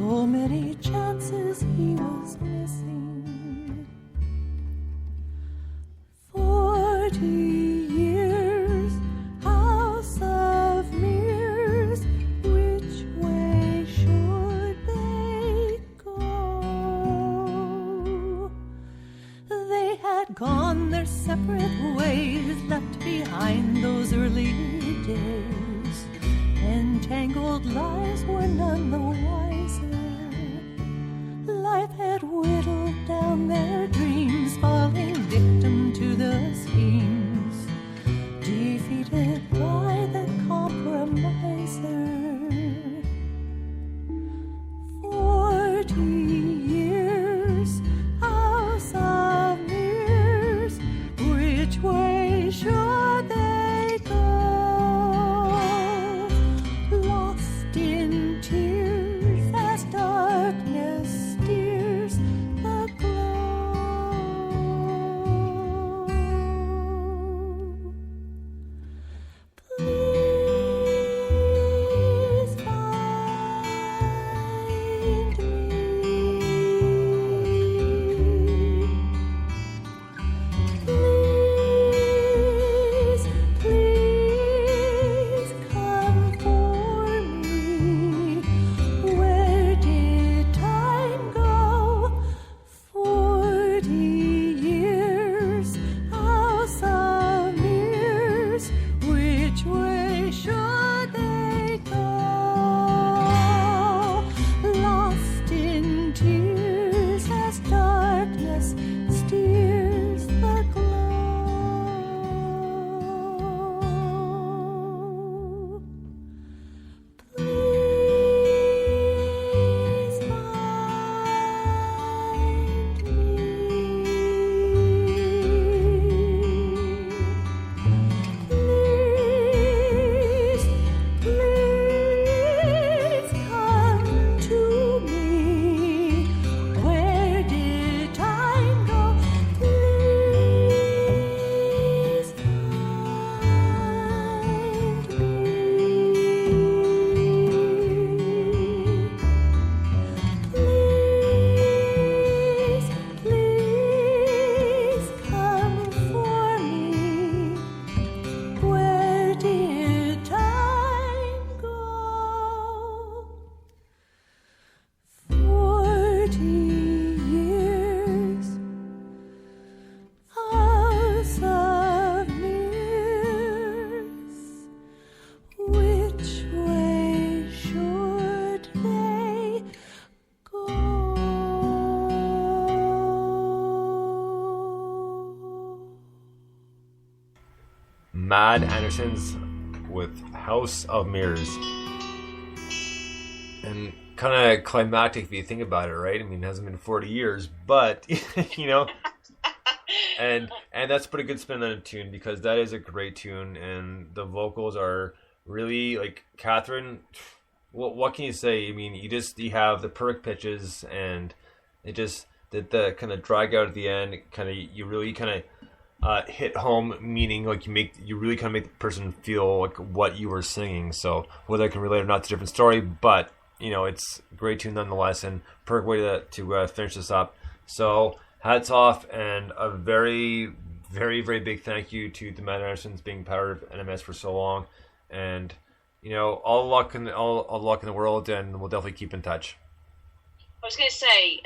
So many chances he was missing. 40 years, house of mirrors, which way should they go? They had gone their separate ways, left behind those early days. Entangled lives were none the wiser. Life had whittled down their dreams, falling victim to the schemes, defeated by the compromiser. 40 years, house of mirrors, which way should they go? Lost in tears as darkness steers the glow. Please find me. Please, please come for me. Where did time go? 40 years, house of mirrors, which way should they go? Lost in tears as darkness steers the glow. Please find me. Please, please come to me. Where did time go? Please find me. Please, please come for me. Where did time go? 40 years, house of mirrors, which way should they go? Mad Andersons with House of Mirrors. And kind of climactic if you think about it, right? I mean, it hasn't been 40 years, but, you know, and that's put a good spin on a tune because that is a great tune and the vocals are really, like, Catherine, what can you say? I mean, you have the perfect pitches and it just, the kind of drag out at the end, you really hit home, meaning like you really kind of make the person feel like what you were singing. So whether I can relate or not, it's a different story, but you know, it's a great tune nonetheless and perfect way to finish this up. So hats off and a very, very, very big thank you to the Mad Andersons being part of NMS for so long. And you know, all luck in the world, and we'll definitely keep in touch. I was going to say,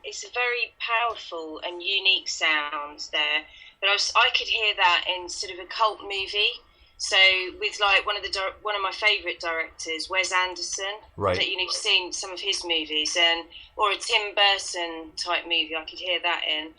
it's a very powerful and unique sound there, but I could hear that in sort of a cult movie. So with like one of my favourite directors, Wes Anderson, right? That you've seen some of his movies, or a Tim Burton type movie, I could hear that in.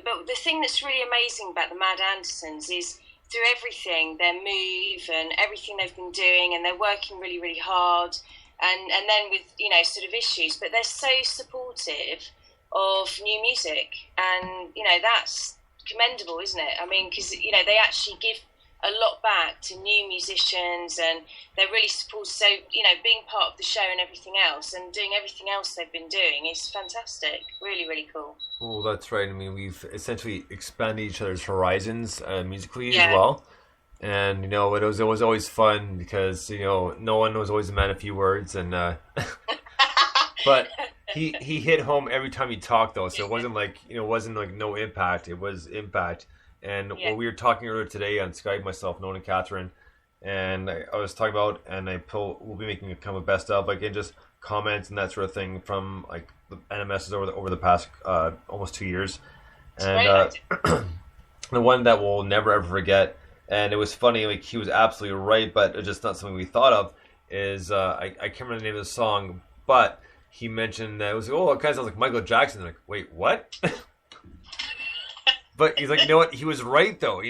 But the thing that's really amazing about the Mad Andersons is through everything, their move and everything they've been doing, and they're working really, really hard. And then with, you know, sort of issues, but they're so supportive of new music, and you know, that's commendable, isn't it? I mean, because you know, they actually give a lot back to new musicians, and they're really supportive. So you know, being part of the show and everything else, and doing everything else they've been doing is fantastic. Really, really cool. Well, that's right. I mean, we've essentially expanded each other's horizons musically Yeah. as well. And, you know, it was always fun because, you know, no one was always a man of few words. And But he hit home every time he talked though, so it wasn't like it wasn't like no impact. It was impact. And Yeah. when we were talking earlier today on Skype, myself, Nolan, and Catherine, and I was talking about, and we'll be making a kind of a best of, like, and just comments and that sort of thing from like the NMSs over the past almost 2 years, and the one that we'll never ever forget. And it was funny, like he was absolutely right, but it's just not something we thought of. Is I can't remember the name of the song, but he mentioned that it was, oh, it kind of sounds like Michael Jackson. Like, wait, what? But he's like, you know what? He was right though.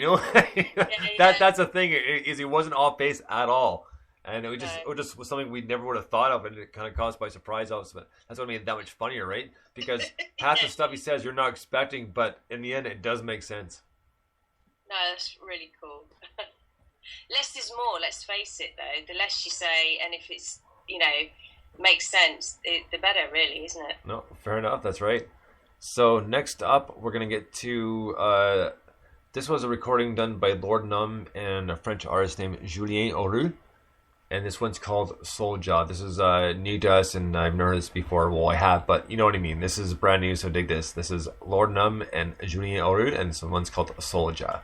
That's the thing, is he wasn't off base at all, and it just was something we never would have thought of, and it kind of caught us by surprise. That's what made it that much funnier, right? Because half the stuff he says you're not expecting, but in the end, it does make sense. No, that's really cool. Less is more. Let's face it, though. The less you say, and if it's makes sense, the better, really, isn't it? No, fair enough. That's right. So next up, we're going to get to, this was a recording done by Lord Numb and a French artist named Julien Auroux. And this one's called Soulja. This is new to us, and I've never heard this before. Well, I have, but you know what I mean. This is brand new, so dig this. This is Lord Numb and Julien Auroux, and this one's called Soulja.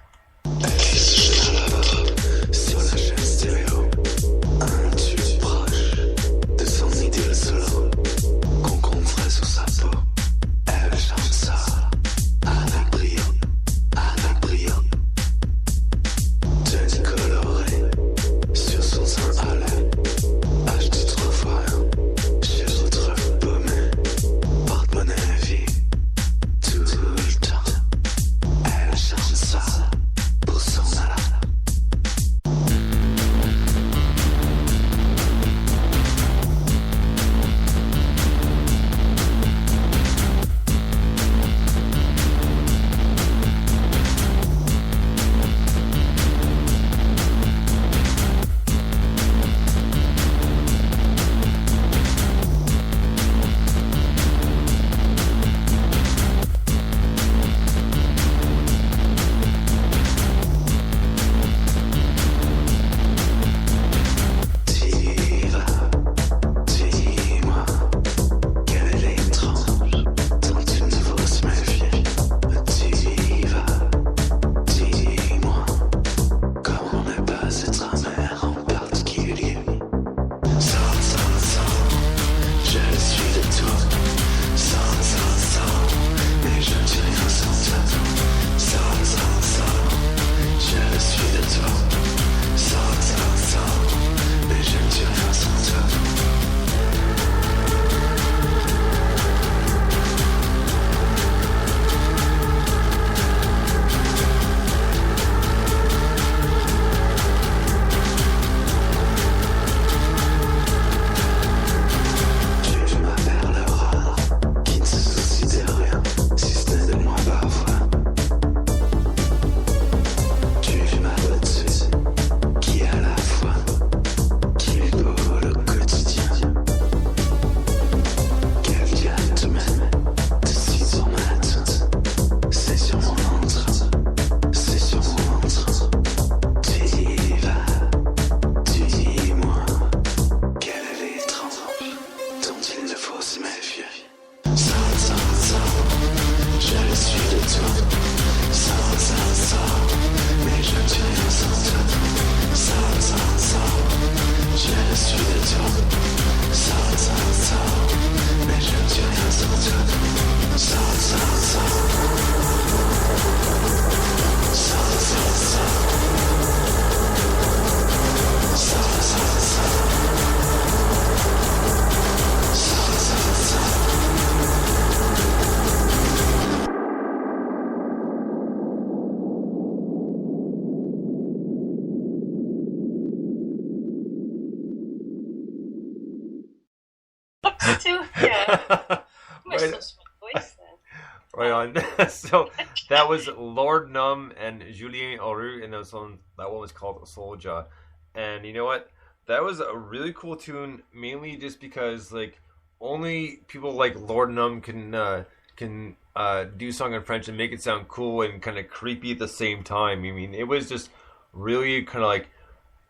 Right on. So that was Lord Numb and Julien Auroux, and that one was called Soulja. And you know what? That was a really cool tune, mainly just because like only people like Lord Numb can do a song in French and make it sound cool and kind of creepy at the same time. I mean, it was just really kind of like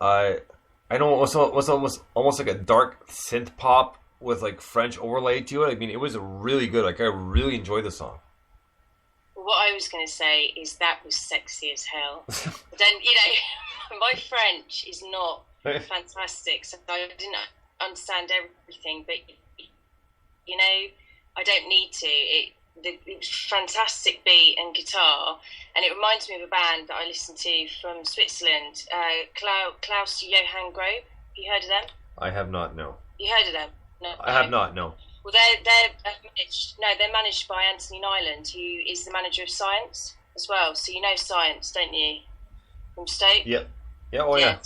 I know it was almost like a dark synth pop with like French overlay to it. I mean, it was really good. Like I really enjoyed the song. What I was going to say is that was sexy as hell. But then, my French is not fantastic, so I didn't understand everything. But, I don't need to. It was fantastic beat and guitar, and it reminds me of a band that I listened to from Switzerland, Klaus Johann Grobe. You heard of them? I have not, no. You heard of them? No. I have not, no. Well, they're managed by Anthony Nyland, who is the manager of Science as well. So you know Science, don't you? From Stoke? Yep. Yeah, oh yeah.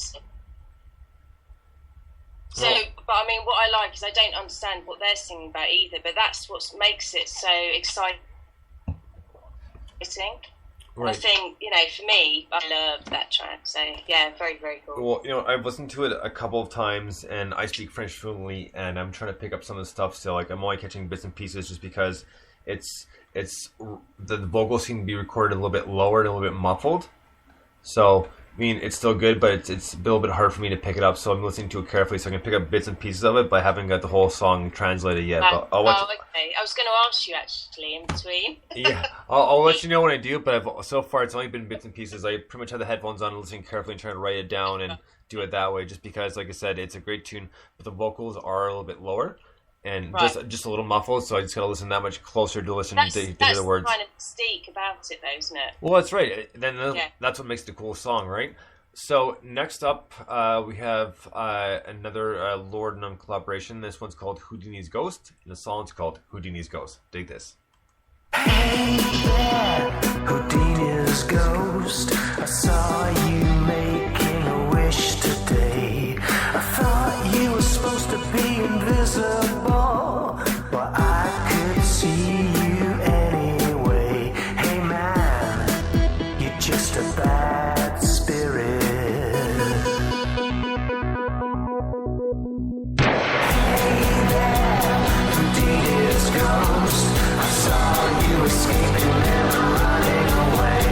So, but I mean, what I like is I don't understand what they're singing about either, but that's what makes it so exciting. Right. I think, for me, I love that track. So, yeah, very, very cool. Well, I've listened to it a couple of times, and I speak French fluently, and I'm trying to pick up some of the stuff still. Like, I'm only catching bits and pieces just because it's the vocals seem to be recorded a little bit lower and a little bit muffled. So, I mean, it's still good, but it's a little bit hard for me to pick it up, so I'm listening to it carefully so I can pick up bits and pieces of it, but I haven't got the whole song translated yet. But I'll watch okay. I was going to ask you, actually, in between. Yeah, I'll let you know when I do, but so far it's only been bits and pieces. I pretty much have the headphones on, listening carefully and trying to write it down and do it that way, just because, like I said, it's a great tune, but the vocals are a little bit lower. And just a little muffled, so I just gotta listen that much closer to listen to hear the words. That's kind of mystique about it, though, isn't it? Well, that's right. That's what makes it a cool song, right? So next up, we have another Lord Nun collaboration. This one's called Houdini's Ghost, and the song's called Houdini's Ghost. Dig this. Hey there, Houdini's Ghost. I saw you making a wish today. I thought you were supposed to be invisible, but I could see you anyway. Hey man, you're just a bad spirit. Hey there, Houdini's Ghost. I saw you escaping and running away.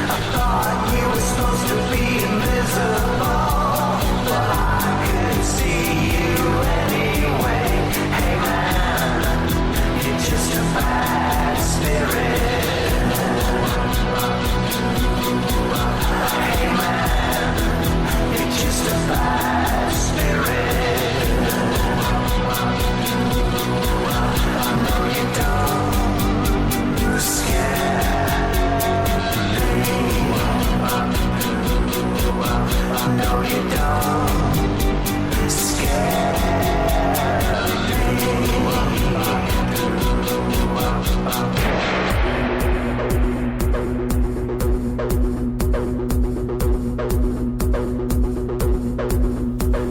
I thought you were supposed to be invisible, but I could see you anyway. Hey man, you're just a bad spirit. Hey man, you're just a bad spirit. I know you don't. You're scared me. I know you don't. Scare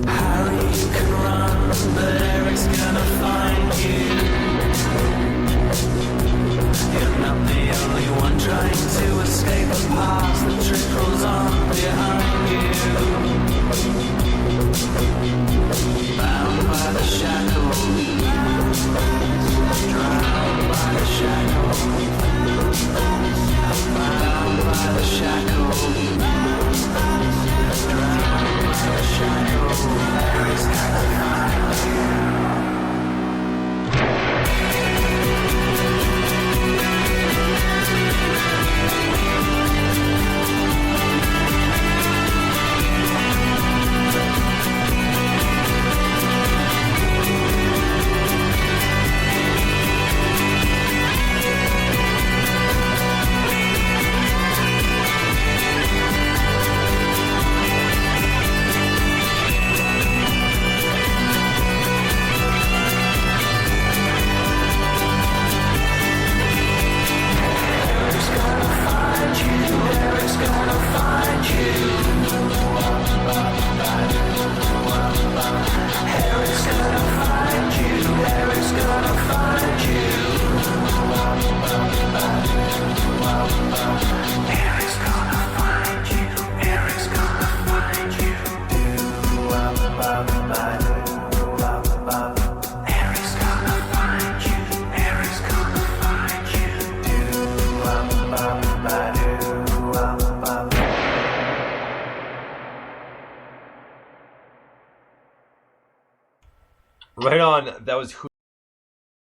Harry can run, but Eric's gonna find you. You're not the only one trying to escape a past that trickles on behind you. Bound by the shackles, drowned by the shackles, bound by the shackles, drowned by the shackles. Eric's gonna find you. on. That was